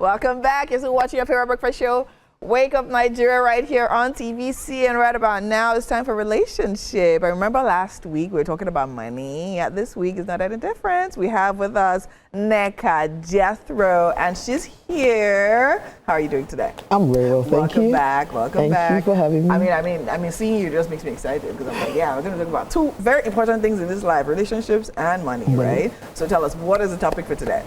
Welcome back. You're still watching your favorite breakfast show, Wake Up Nigeria, right here on TVC. And right about now, it's time for relationship. I remember last week we were talking about money. Yeah, this week is not any different. We have with us Nneka Jethro, and she's here. How are you doing today? I'm very well, thank you. Welcome back. Welcome back. Thank you for having me. I mean, seeing you just makes me excited because I'm like, yeah, we're going to talk about two very important things in this life: relationships and money, right? So tell us, what is the topic for today?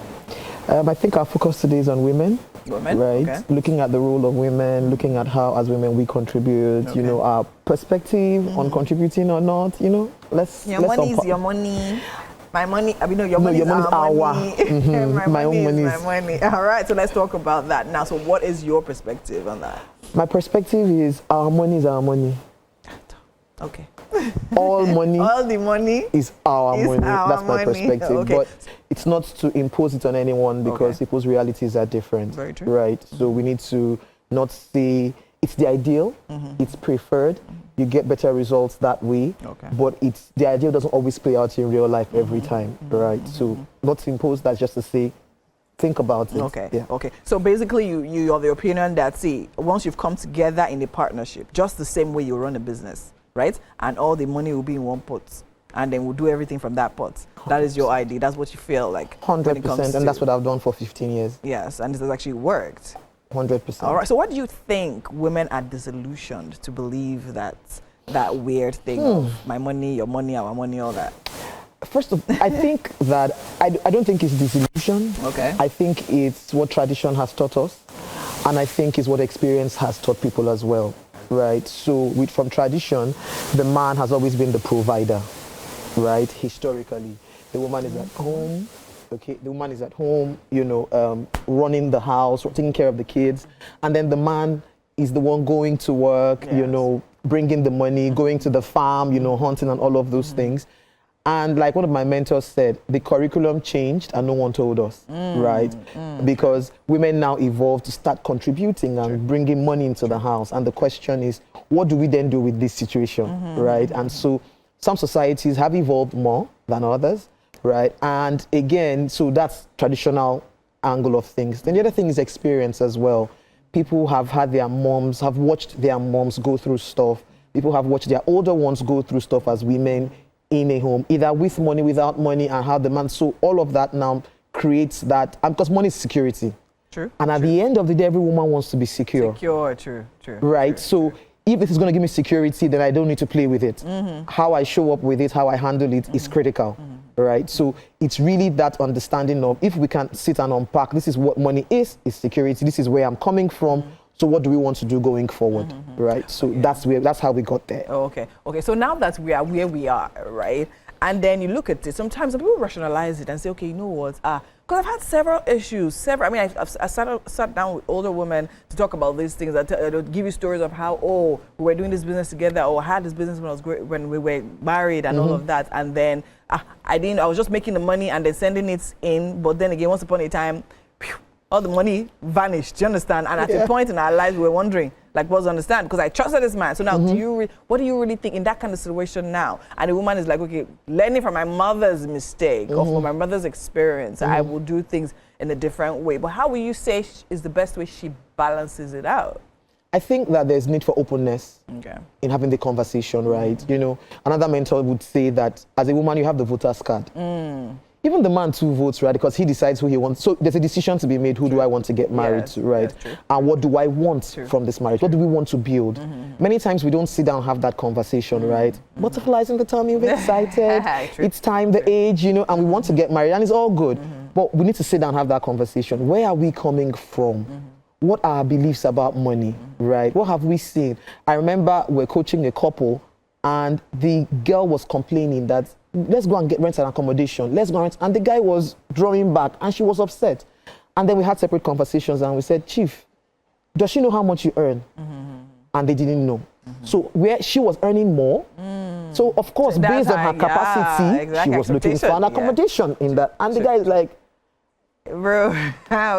I think our focus today is on women. Women, right? Okay. Looking at the role of women, looking at how, as women, we contribute. Okay. You know, our perspective on contributing or not. You know, Your money is your money. My money. I mean, no, your money is our money. Mm-hmm. My own money money is my money. All right. So let's talk about that now. So, what is your perspective on that? My perspective is our money is our money. Okay. All money. All the money is our money. That's my perspective. Okay. But it's not to impose it on anyone because people's realities are different. Very true. Right. So we need to not say it's the ideal, it's preferred. You get better results that way. Okay. But it's the ideal doesn't always play out in real life every time. Right. So not to impose that, just to say think about it. Okay. Yeah. Okay. So basically you are the opinion that, see, once you've come together in a partnership, just the same way you run a business, right? And all the money will be in one pot. And then we'll do everything from that pot. 100%. That is your idea. That's what you feel like. 100%. And that's what I've done for 15 years. Yes. And it has actually worked. 100%. All right. So what do you think women are disillusioned to believe that weird thing of my money, your money, our money, all that? First of all, I think that I don't think it's disillusion. Okay. I think it's what tradition has taught us. And I think it's what experience has taught people as well. Right. So from tradition, the man has always been the provider. Right. Historically, the woman is at home. Okay. The woman is at home, you know, running the house, taking care of the kids. And then the man is the one going to work, you know, bringing the money, going to the farm, you know, hunting and all of those things. And like one of my mentors said, the curriculum changed and no one told us, right? Because women now evolved to start contributing and bringing money into the house. And the question is, what do we then do with this situation, right? And so some societies have evolved more than others, right? And again, so that's traditional angle of things. Then the other thing is experience as well. People have had their moms, have watched their moms go through stuff. People have watched their older ones go through stuff as women in a home, either with money, without money, and how the man. So all of that now creates that, because money is security. True. And at the end of the day, every woman wants to be secure. True. Right. So if it is going to give me security, then I don't need to play with it. How I show up with it, how I handle it is critical. Right. So it's really that understanding of, if we can sit and unpack, this is what money is security. This is where I'm coming from. So what do we want to do going forward, right? So that's how we got there. Oh, okay. So now that we are where we are, right? And then you look at it, sometimes people rationalize it and say, okay, you know what? Because I've had several issues. I mean, I've sat down with older women to talk about these things. They'll give you stories of how, we were doing this business together, or I had this business when we were married and all of that. And then I was just making the money and then sending it in. But then again, once upon a time, all the money vanished. Do you understand? And at a point in our lives, we were wondering, like, what's understand? Because I trusted this man. So now, what do you really think in that kind of situation now? And the woman is like, okay, learning from my mother's mistake or from my mother's experience, I will do things in a different way. But how will you say is the best way she balances it out? I think that there's need for openness in having the conversation, right? You know, another mentor would say that as a woman, you have the voter's card. Even the man too votes, right? Because he decides who he wants. So there's a decision to be made. Who do I want to get married to, right? And what do I want from this marriage? What do we want to build? Many times we don't sit down and have that conversation, right? Butterflies in the tummy, we're excited. It's time, the age, you know, and we want to get married, and it's all good. But we need to sit down and have that conversation. Where are we coming from? What are our beliefs about money, right? What have we seen? I remember we're coaching a couple, and the girl was complaining that, let's go and rent an accommodation. Let's go and rent. And the guy was drawing back and she was upset. And then we had separate conversations and we said, Chief, does she know how much you earn? And they didn't know. So where she was earning more. So of course, based on her capacity, she was looking for an accommodation in that. And the guy is like, bro,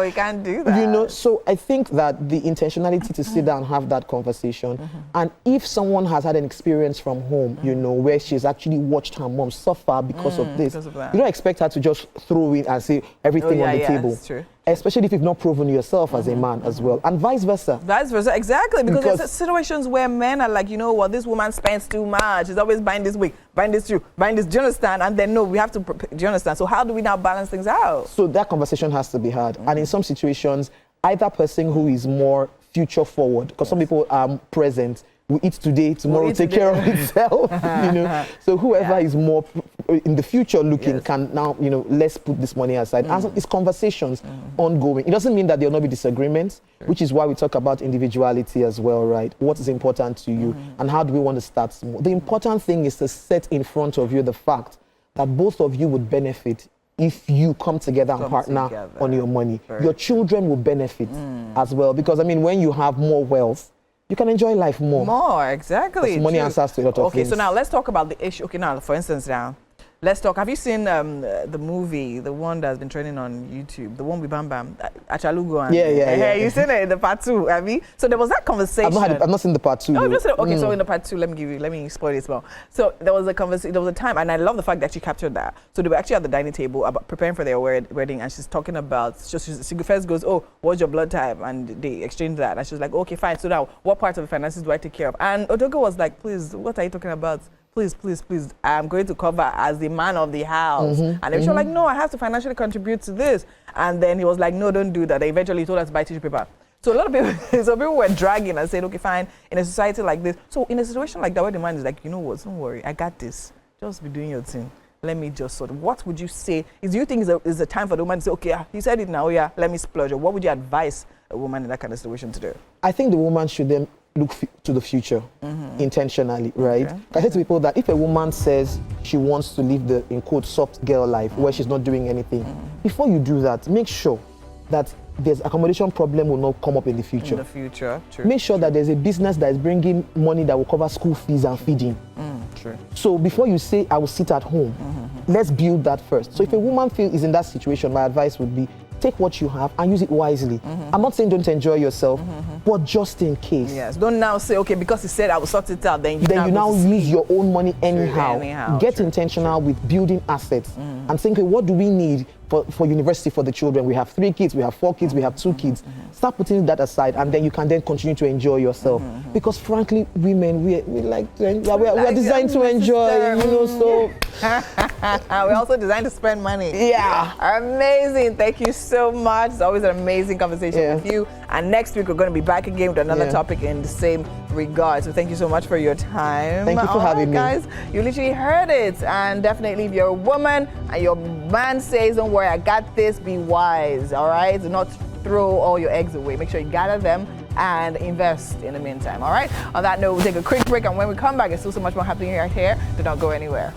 we can't do that. You know, so I think that the intentionality to sit down and have that conversation, and if someone has had an experience from home, you know, where she's actually watched her mom suffer because of this, you don't expect her to just throw in and say everything on the table. especially if you've not proven yourself as a man as well, and vice versa. Vice versa, exactly. Because Because- there's situations where men are like, you know what, this woman spends too much. She's always buying this wig, buying this shoe, buying this. Do you understand? And then no, we have to. Do you understand? So how do we now balance things out? So that conversation has to be had. And in some situations, either person who is more future forward, because some people are present, we eat today, tomorrow eat take today. care of itself, you know. So whoever is more in the future looking Yes. can now, you know, let's put this money aside. And so it's conversations ongoing. It doesn't mean that there will not be disagreements, which is why we talk about individuality as well, right? What is important to you and how do we want to start small? The important thing is to set in front of you the fact that both of you would benefit if you come together and partner together. on your money. Very Your children will benefit as well, because I mean, when you have more wealth, you can enjoy life more. More, exactly. Because money True. answers to a lot of Okay, so things. now let's talk about the issue. Okay, now, for instance, now, let's talk. Have you seen the movie, the one that's been trending on YouTube, the one with Bam Bam, Achalugo? And, Yeah. You seen it, the part 2, have you? So there was that conversation. I've not seen the part 2. No, though. just okay. So in the part 2, let me spoil it well. So there was a conversation. There was a time, and I love the fact that she captured that. So they were actually at the dining table about preparing for their wedding, and she's talking about. She first goes, "Oh, what's your blood type?" And they exchange that, and she's like, "Okay, fine. So now, what part of the finances do I take care of?" And Odogo was like, "Please, what are you talking about? Please, please, please, I'm going to cover as the man of the house." And then she was like, "No, I have to financially contribute to this." And then he was like, "No, don't do that." They eventually told her to buy tissue paper. So a lot of people, so people were dragging and saying, "Okay, fine." In a society like this, so in a situation like that, where the man is like, "You know what? Don't worry, I got this. Just be doing your thing. Let me just sort of." What would you say? Do you think is a time for the woman to say, "Okay, he said it now, yeah, let me splurge"? Or what would you advise a woman in that kind of situation to do? I think the woman should then look to the future intentionally, right? I say to people that if a woman says she wants to live the, in quote, soft girl life where she's not doing anything, before you do that, make sure that there's accommodation problem will not come up in the future. In the future, true. Make sure that there's a business that is bringing money that will cover school fees and feeding. True. So before you say, I will sit at home, let's build that first. So if a woman is in that situation, my advice would be, take what you have and use it wisely. I'm not saying don't enjoy yourself, but just in case. Yes. Don't now say, "Okay, because he said I will sort it out," then you Now use your own money anyhow. anyhow, Get true, intentional with building assets and think, okay, what do we need for university for the children? We have 3 kids, we have 4 kids, we have 2 kids. Start putting that aside, and then you can then continue to enjoy yourself. Because frankly, women, we like to enjoy. We are designed to enjoy, you know. So We're also designed to spend money. yeah. Amazing. Thank you so much. It's always an amazing conversation with you. And next week, we're going to be back again with another topic in the same regard. So thank you so much for your time. Thank you for having me. Guys, you literally heard it. And definitely, if you're a woman and your man says, "Don't worry, I got this," be wise, all right? Do not throw all your eggs away. Make sure you gather them and invest in the meantime, all right? On that note, we'll take a quick break. And when we come back, there's still so much more happening right here. Do not go anywhere.